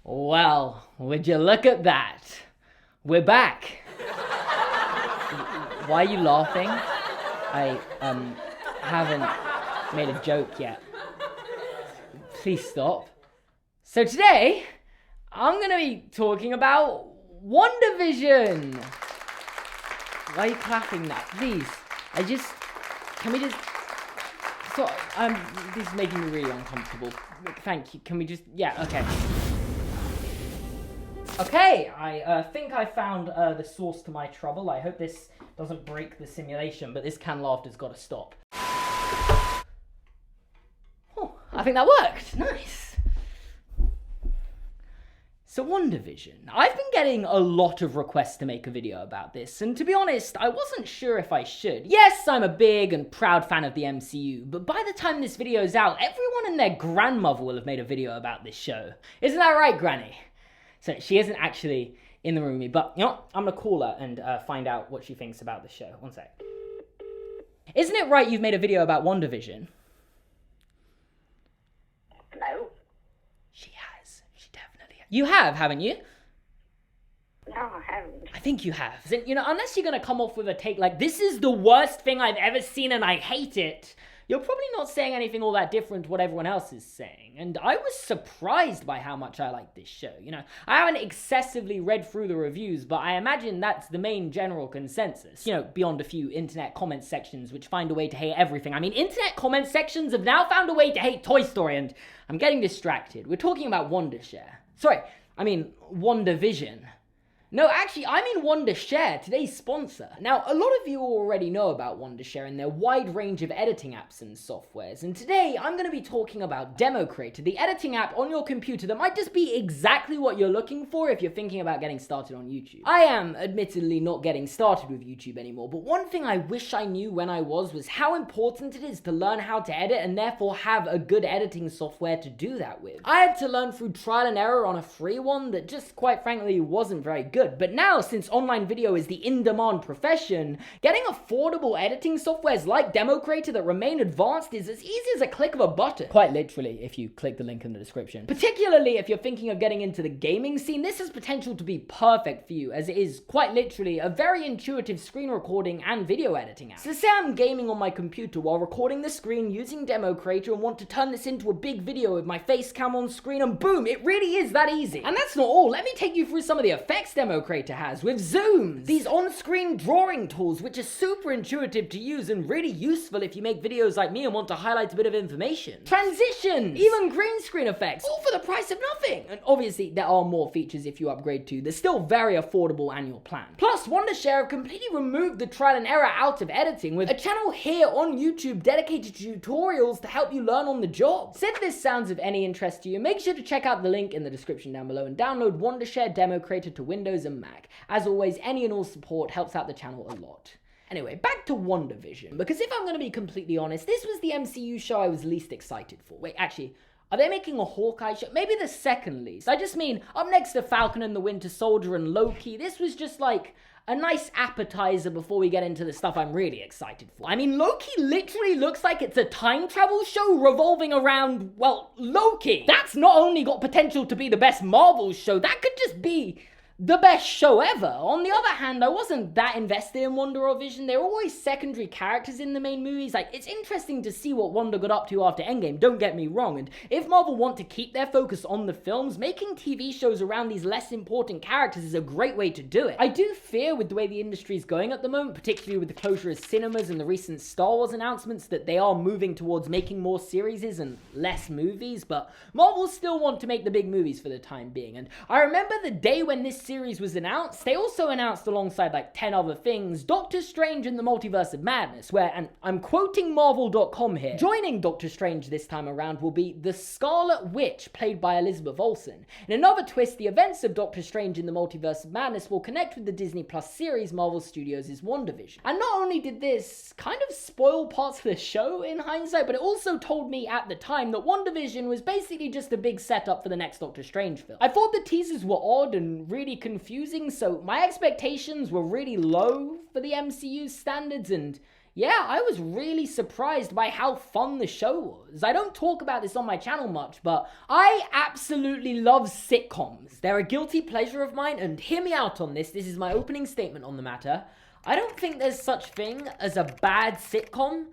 Well, would you look at that? We're back. Why are you laughing? I haven't made a joke yet. Please stop. So today, I'm gonna be talking about Wandavision. Why are you clapping that? Please. This is making me really uncomfortable. Thank you. Can we just, okay. Okay, I think I found the source to my trouble. I hope this doesn't break the simulation, but this canned laughter's got to stop. Oh, I think that worked. Nice. So Wandavision. I've been getting a lot of requests to make a video about this, and to be honest, I wasn't sure if I should. Yes, I'm a big and proud fan of the MCU, but by the time this video is out, everyone and their grandmother will have made a video about this show. Isn't that right, Granny? So she isn't actually in the room with me, but you know what? I'm gonna call her and find out what she thinks about the show. One sec. Isn't it right you've made a video about Wandavision? No. She has. She definitely has. You have, haven't you? No, I haven't. I think you have. You know, unless you're gonna come off with a take like, this is the worst thing I've ever seen and I hate it, you're probably not saying anything all that different to what everyone else is saying. And I was surprised by how much I like this show. You know, I haven't excessively read through the reviews, but I imagine that's the main general consensus. You know, beyond a few internet comment sections which find a way to hate everything. I mean, internet comment sections have now found a way to hate Toy Story, and I'm getting distracted. We're talking about Wandavision. No, actually, I mean Wondershare, today's sponsor. Now, a lot of you already know about Wondershare and their wide range of editing apps and softwares, and today I'm going to be talking about Demo Creator, the editing app on your computer that might just be exactly what you're looking for if you're thinking about getting started on YouTube. I am admittedly not getting started with YouTube anymore, but one thing I wish I knew when I was how important it is to learn how to edit and therefore have a good editing software to do that with. I had to learn through trial and error on a free one that just quite frankly wasn't very good. But now, since online video is the in-demand profession, getting affordable editing softwares like Demo Creator that remain advanced is as easy as a click of a button. Quite literally, if you click the link in the description. Particularly if you're thinking of getting into the gaming scene, this has potential to be perfect for you, as it is quite literally a very intuitive screen recording and video editing app. So say I'm gaming on my computer while recording the screen using Demo Creator and want to turn this into a big video with my face cam on screen, and boom, it really is that easy. And that's not all. Let me take you through some of the effects Demo Creator has with zooms, these on-screen drawing tools which are super intuitive to use and really useful if you make videos like me and want to highlight a bit of information, transitions, even green screen effects, all for the price of nothing. And obviously there are more features if you upgrade too. There's still very affordable annual plan. Plus, Wondershare have completely removed the trial and error out of editing with a channel here on YouTube dedicated to tutorials to help you learn on the job. So if this sounds of any interest to you, make sure to check out the link in the description down below and download Wondershare Demo Creator to Windows and Mac. As always, any and all support helps out the channel a lot. Anyway, back to Wandavision, because if I'm going to be completely honest, this was the MCU show I was least excited for. Wait, actually, are they making a Hawkeye show? Maybe the second least. I just mean, up next to Falcon and the Winter Soldier and Loki, this was just like a nice appetizer before we get into the stuff I'm really excited for. I mean, Loki literally looks like it's a time travel show revolving around, well, Loki. That's not only got potential to be the best Marvel show, that could just be the best show ever. On the other hand, I wasn't that invested in Wanda or Vision. They're always secondary characters in the main movies. Like, it's interesting to see what Wanda got up to after Endgame, don't get me wrong. And if Marvel want to keep their focus on the films, making TV shows around these less important characters is a great way to do it. I do fear with the way the industry is going at the moment, particularly with the closure of cinemas and the recent Star Wars announcements, that they are moving towards making more series and less movies, but Marvel still want to make the big movies for the time being. And I remember the day when this series was announced, they also announced alongside like 10 other things, Doctor Strange in the Multiverse of Madness, where, and I'm quoting Marvel.com here, joining Doctor Strange this time around will be the Scarlet Witch, played by Elizabeth Olsen. In another twist, the events of Doctor Strange in the Multiverse of Madness will connect with the Disney Plus series Marvel Studios' WandaVision. And not only did this kind of spoil parts of the show in hindsight, but it also told me at the time that WandaVision was basically just a big setup for the next Doctor Strange film. I thought the teasers were odd and really confusing, so my expectations were really low for the MCU standards, and yeah, I was really surprised by how fun the show was. I don't talk about this on my channel much, but I absolutely love sitcoms. They're a guilty pleasure of mine, and hear me out on this. This is my opening statement on the matter. I don't think there's such thing as a bad sitcom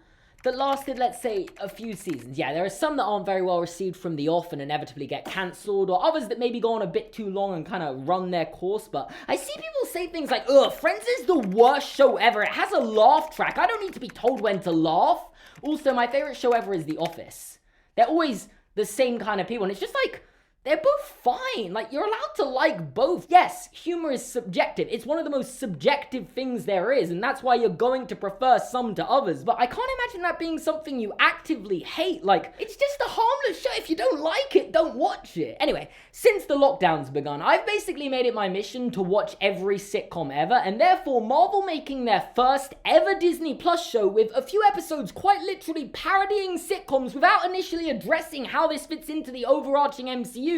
that lasted, let's say, a few seasons. Yeah, there are some that aren't very well received from the off and inevitably get cancelled, or others that maybe go on a bit too long and kind of run their course, but I see people say things like, ugh, Friends is the worst show ever. It has a laugh track. I don't need to be told when to laugh. Also, my favorite show ever is The Office. They're always the same kind of people, and it's just like, they're both fine. Like, you're allowed to like both. Yes, humor is subjective. It's one of the most subjective things there is, and that's why you're going to prefer some to others. But I can't imagine that being something you actively hate. Like, it's just a harmless show. If you don't like it, don't watch it. Anyway, since the lockdown's begun, I've basically made it my mission to watch every sitcom ever, and therefore Marvel making their first ever Disney Plus show with a few episodes quite literally parodying sitcoms without initially addressing how this fits into the overarching MCU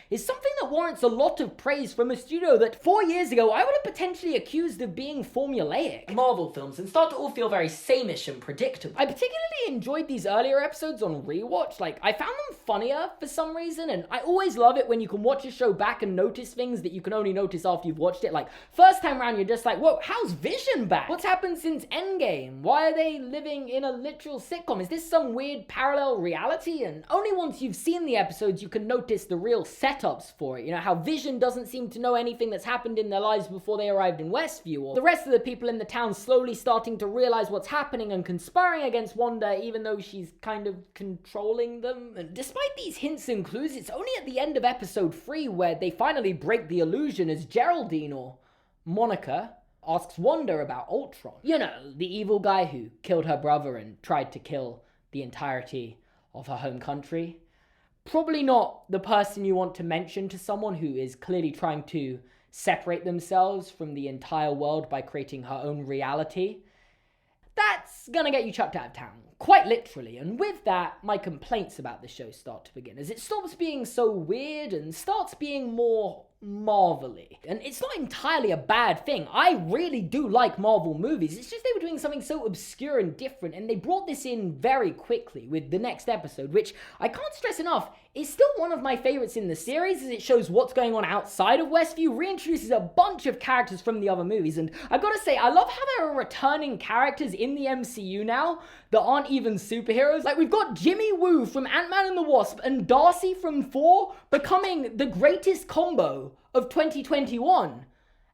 is something that warrants a lot of praise from a studio that 4 years ago I would have potentially accused of being formulaic. Marvel films and start to all feel very sameish and predictable. I particularly enjoyed these earlier episodes on rewatch. Like, I found them funnier for some reason, and I always love it when you can watch a show back and notice things that you can only notice after you've watched it. Like, first time around you're just like, whoa, how's Vision back? What's happened since Endgame? Why are they living in a literal sitcom? Is this some weird parallel reality? And only once you've seen the episodes you can notice the real setups for it. You know, how Vision doesn't seem to know anything that's happened in their lives before they arrived in Westview, or the rest of the people in the town slowly starting to realize what's happening and conspiring against Wanda even though she's kind of controlling them. And despite these hints and clues, it's only at the end of episode 3 where they finally break the illusion as Geraldine, or Monica, asks Wanda about Ultron. You know, the evil guy who killed her brother and tried to kill the entirety of her home country. Probably not the person you want to mention to someone who is clearly trying to separate themselves from the entire world by creating her own reality. That's gonna get you chucked out of town, quite literally. And with that, my complaints about the show start to begin, as it stops being so weird and starts being more Marvel-y. And it's not entirely a bad thing. I really do like Marvel movies. It's just they were doing something so obscure and different, and they brought this in very quickly with the next episode, which I can't stress enough is still one of my favorites in the series, as it shows what's going on outside of Westview, reintroduces a bunch of characters from the other movies, and I gotta say, I love how there are returning characters in the MCU now that aren't even superheroes. Like, we've got Jimmy Woo from Ant-Man and the Wasp and Darcy from Thor becoming the greatest combo of 2021.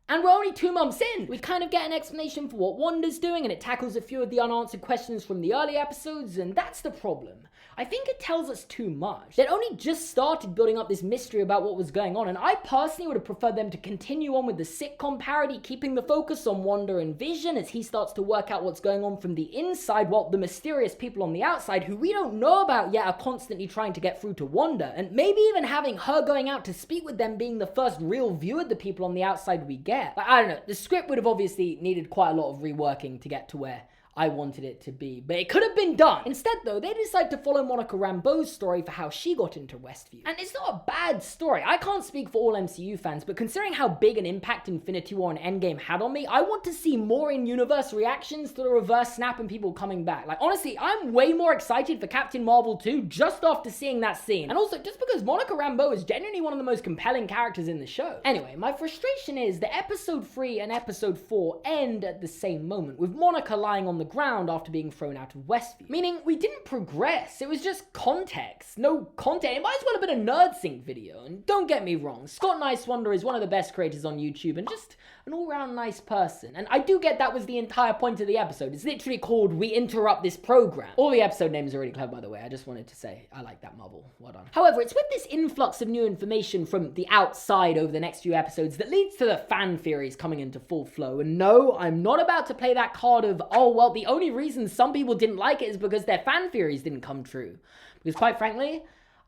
And we're only 2 months in. We kind of get an explanation for what Wanda's doing, and it tackles a few of the unanswered questions from the early episodes, and that's the problem. I think it tells us too much. They'd only just started building up this mystery about what was going on, and I personally would have preferred them to continue on with the sitcom parody, keeping the focus on Wanda and Vision as he starts to work out what's going on from the inside, while the mysterious people on the outside, who we don't know about yet, are constantly trying to get through to Wanda, and maybe even having her going out to speak with them being the first real view of the people on the outside we get. Like, I don't know, the script would have obviously needed quite a lot of reworking to get to where I wanted it to be, but it could have been done. Instead, though, they decided to follow Monica Rambeau's story for how she got into Westview. And it's not a bad story. I can't speak for all MCU fans, but considering how big an impact Infinity War and Endgame had on me, I want to see more in-universe reactions to the reverse snap and people coming back. Like, honestly, I'm way more excited for Captain Marvel 2 just after seeing that scene. And also, just because Monica Rambeau is genuinely one of the most compelling characters in the show. Anyway, my frustration is that episode 3 and episode 4 end at the same moment, with Monica lying on the ground after being thrown out of Westview. Meaning, we didn't progress. It was just context. No content. It might as well have been a Nerd Sync video. And don't get me wrong, Scott Nicewander is one of the best creators on YouTube and just an all-round nice person. And I do get that was the entire point of the episode. It's literally called We Interrupt This Program. All the episode names are really clever, by the way. I just wanted to say I like that Marvel. Well done. However, it's with this influx of new information from the outside over the next few episodes that leads to the fan theories coming into full flow. And no, I'm not about to play that card of, oh, well, the only reason some people didn't like it is because their fan theories didn't come true. Because quite frankly,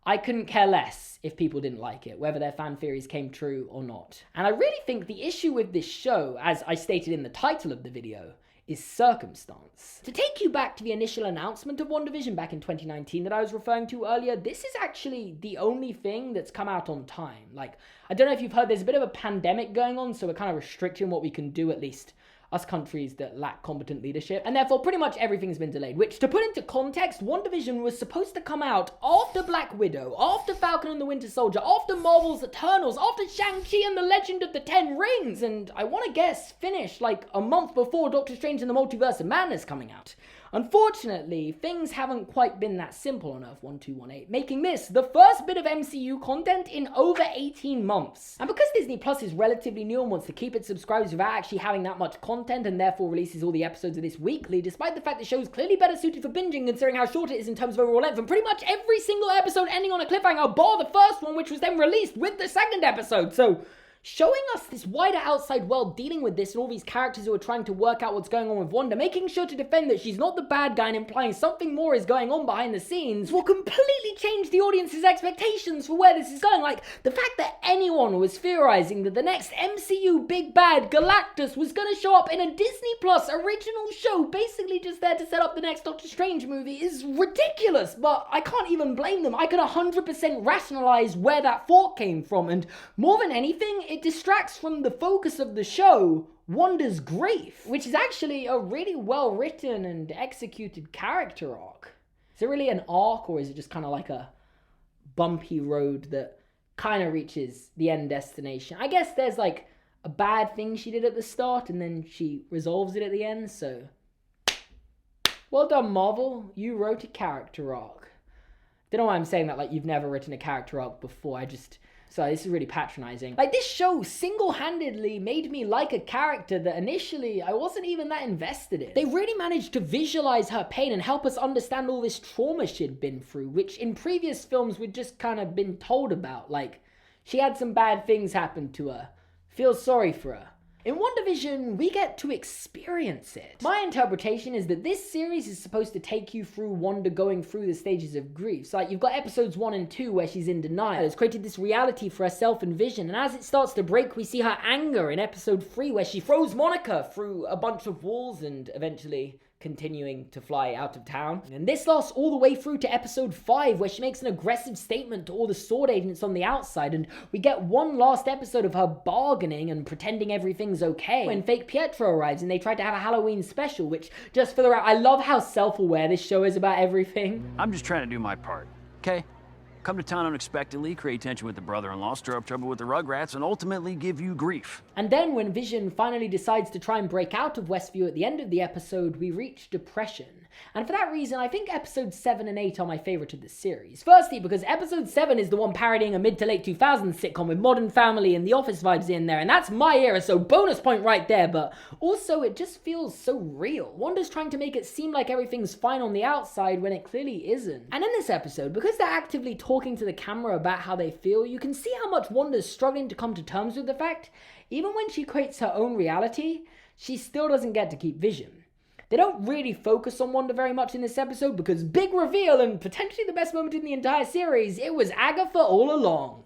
I couldn't care less if people didn't like it, whether their fan theories came true or not. And I really think the issue with this show, as I stated in the title of the video, is circumstance. To take you back to the initial announcement of Wandavision back in 2019 that I was referring to earlier, this is actually the only thing that's come out on time. Like, I don't know if you've heard, there's a bit of a pandemic going on, so we're kind of restricting what we can do, at least us countries that lack competent leadership, and therefore pretty much everything's been delayed, which, to put into context, Wandavision was supposed to come out after Black Widow, after Falcon and the Winter Soldier, after Marvel's Eternals, after Shang-Chi and the Legend of the Ten Rings, and I want to guess finish like a month before Doctor Strange and the Multiverse of Madness coming out. Unfortunately, things haven't quite been that simple on Earth 1218, making this the first bit of MCU content in over 18 months. And because Disney Plus is relatively new and wants to keep its subscribers without actually having that much content and therefore releases all the episodes of this weekly, despite the fact the show is clearly better suited for binging considering how short it is in terms of overall length, and pretty much every single episode ending on a cliffhanger bar the first one, which was then released with the second episode. So showing us this wider outside world dealing with this and all these characters who are trying to work out what's going on with Wanda, making sure to defend that she's not the bad guy and implying something more is going on behind the scenes, will completely change the audience's expectations for where this is going. Like, the fact that anyone was theorizing that the next MCU big bad Galactus was gonna show up in a Disney Plus original show, basically just there to set up the next Doctor Strange movie, is ridiculous, but I can't even blame them. I can 100% rationalize where that thought came from, and more than anything, it distracts from the focus of the show, Wanda's grief, which is actually a really well written and executed character arc. Is it really an arc, or is it just kind of like a bumpy road that kind of reaches the end destination? I guess there's like a bad thing she did at the start and then she resolves it at the end, so well done, Marvel. You wrote a character arc. Don't know why I'm saying that like you've never written a character arc before. Sorry, this is really patronizing. Like, this show single-handedly made me like a character that initially I wasn't even that invested in. They really managed to visualize her pain and help us understand all this trauma she'd been through, which in previous films we'd just kind of been told about. Like, she had some bad things happen to her. Feel sorry for her. In Wandavision, we get to experience it. My interpretation is that this series is supposed to take you through Wanda going through the stages of grief. So like, you've got episodes 1 and 2 where she's in denial. It's created this reality for herself and Vision, and as it starts to break, we see her anger in episode 3 where she throws Monica through a bunch of walls and eventually continuing to fly out of town. And this lasts all the way through to episode 5 where she makes an aggressive statement to all the sword agents on the outside, and we get one last episode of her bargaining and pretending everything's okay when fake Pietro arrives and they try to have a Halloween special, which, just for the record, I love how self-aware this show is about everything. I'm just trying to do my part, okay? Come to town unexpectedly, create tension with the brother-in-law, stir up trouble with the Rugrats, and ultimately give you grief. And then when Vision finally decides to try and break out of Westview at the end of the episode, we reach depression. And for that reason, I think episodes 7 and 8 are my favorite of the series. Firstly, because episode 7 is the one parodying a mid to late 2000s sitcom with Modern Family and The Office vibes in there, and that's my era, so bonus point right there, but also it just feels so real. Wanda's trying to make it seem like everything's fine on the outside when it clearly isn't. And in this episode, because they're actively talking to the camera about how they feel, you can see how much Wanda's struggling to come to terms with the fact, even when she creates her own reality, she still doesn't get to keep Vision. They don't really focus on Wanda very much in this episode because, big reveal and potentially the best moment in the entire series, it was Agatha all along.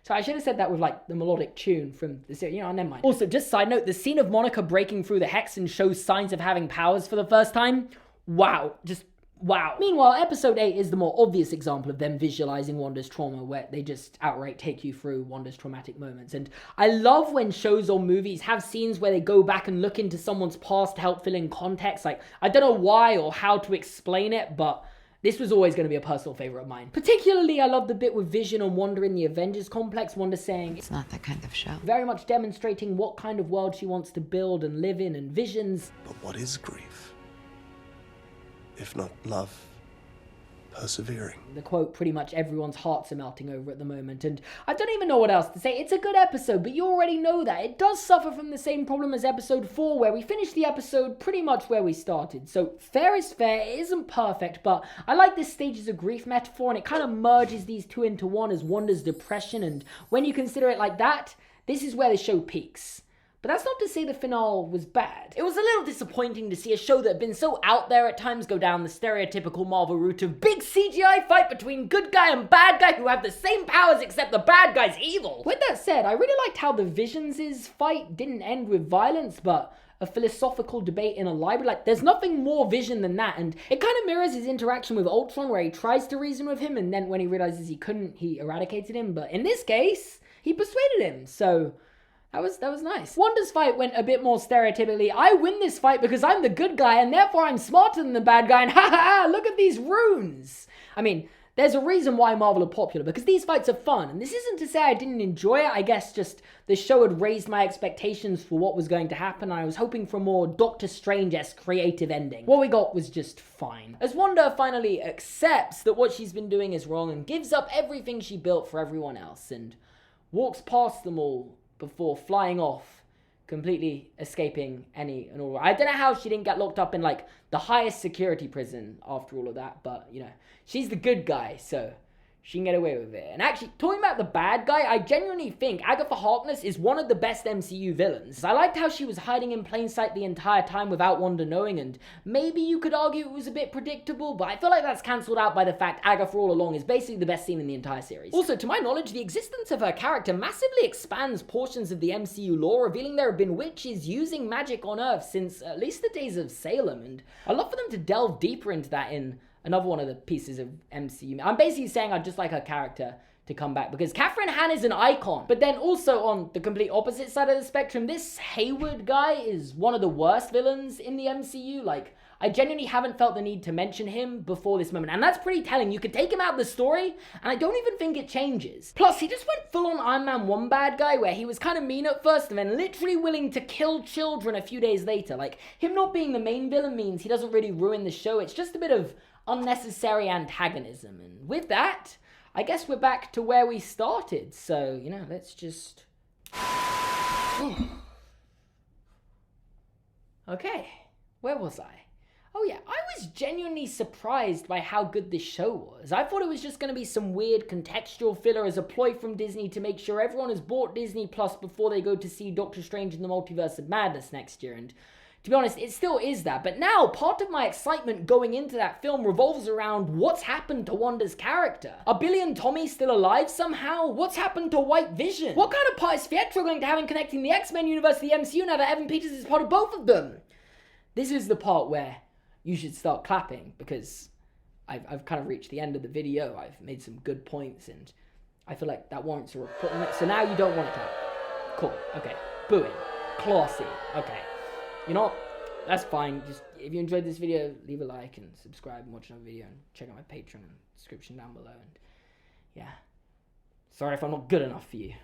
So I should have said that with like the melodic tune from the series, never mind. Also, just side note, the scene of Monica breaking through the hex and shows signs of having powers for the first time, wow, just wow. Meanwhile, episode 8 is the more obvious example of them visualizing Wanda's trauma, where they just outright take you through Wanda's traumatic moments. And I love when shows or movies have scenes where they go back and look into someone's past to help fill in context. Like, I don't know why or how to explain it, but this was always going to be a personal favorite of mine. Particularly, I love the bit with Vision and Wanda in the Avengers complex. Wanda saying, "It's not that kind of show." Very much demonstrating what kind of world she wants to build and live in, and Vision's, "But what is grief? If not love, persevering." The quote pretty much everyone's hearts are melting over at the moment, and I don't even know what else to say. It's a good episode, but you already know that. It does suffer from the same problem as episode 4, where we finished the episode pretty much where we started. So fair is fair, it isn't perfect, but I like this stages of grief metaphor, and it kind of merges these two into one as Wanda's depression, and when you consider it like that, this is where the show peaks. But that's not to say the finale was bad. It was a little disappointing to see a show that had been so out there at times go down the stereotypical Marvel route of big CGI fight between good guy and bad guy who have the same powers except the bad guy's evil. With that said, I really liked how the Visions' fight didn't end with violence, but a philosophical debate in a library. Like, there's nothing more Vision than that, and it kind of mirrors his interaction with Ultron, where he tries to reason with him, and then when he realizes he couldn't, he eradicated him. But in this case, he persuaded him, so That was nice. Wanda's fight went a bit more stereotypically, I win this fight because I'm the good guy and therefore I'm smarter than the bad guy and ha ha ha, look at these runes. I mean, there's a reason why Marvel are popular, because these fights are fun. And this isn't to say I didn't enjoy it. I guess just the show had raised my expectations for what was going to happen. I was hoping for a more Doctor Strange-esque creative ending. What we got was just fine. As Wanda finally accepts that what she's been doing is wrong and gives up everything she built for everyone else and walks past them all before flying off, completely escaping any and all. I don't know how she didn't get locked up in like the highest security prison after all of that, but you know, she's the good guy, so she can get away with it. And actually, talking about the bad guy, I genuinely think Agatha Harkness is one of the best MCU villains. I liked how she was hiding in plain sight the entire time without Wanda knowing, and maybe you could argue it was a bit predictable, but I feel like that's cancelled out by the fact Agatha all along is basically the best scene in the entire series. Also, to my knowledge, the existence of her character massively expands portions of the MCU lore, revealing there have been witches using magic on Earth since at least the days of Salem, and I'd love for them to delve deeper into that in another one of the pieces of MCU. I'm basically saying I'd just like her character to come back because Catherine Hahn is an icon. But then also on the complete opposite side of the spectrum, this Hayward guy is one of the worst villains in the MCU. Like, I genuinely haven't felt the need to mention him before this moment. And that's pretty telling. You could take him out of the story, and I don't even think it changes. Plus, he just went full on Iron Man 1 bad guy, where he was kind of mean at first, and then literally willing to kill children a few days later. Like, him not being the main villain means he doesn't really ruin the show. It's just a bit of unnecessary antagonism. And with that, I guess we're back to where we started. So, you know, let's just... Okay, where was I? Oh yeah, I was genuinely surprised by how good this show was. I thought it was just going to be some weird contextual filler as a ploy from Disney to make sure everyone has bought Disney Plus before they go to see Doctor Strange in the Multiverse of Madness next year. And to be honest, it still is that. But now, part of my excitement going into that film revolves around what's happened to Wanda's character. Are Billy and Tommy still alive somehow? What's happened to White Vision? What kind of part is Pietro going to have in connecting the X-Men universe to the MCU now that Evan Peters is part of both of them? This is the part where you should start clapping, because I've kind of reached the end of the video. I've made some good points, and I feel like that warrants a report. So now you don't want to clap. Cool. Okay. Booing. Classy. Okay. You know what? That's fine. Just, if you enjoyed this video, leave a like and subscribe and watch another video, and check out my Patreon and description down below. And yeah. Sorry if I'm not good enough for you.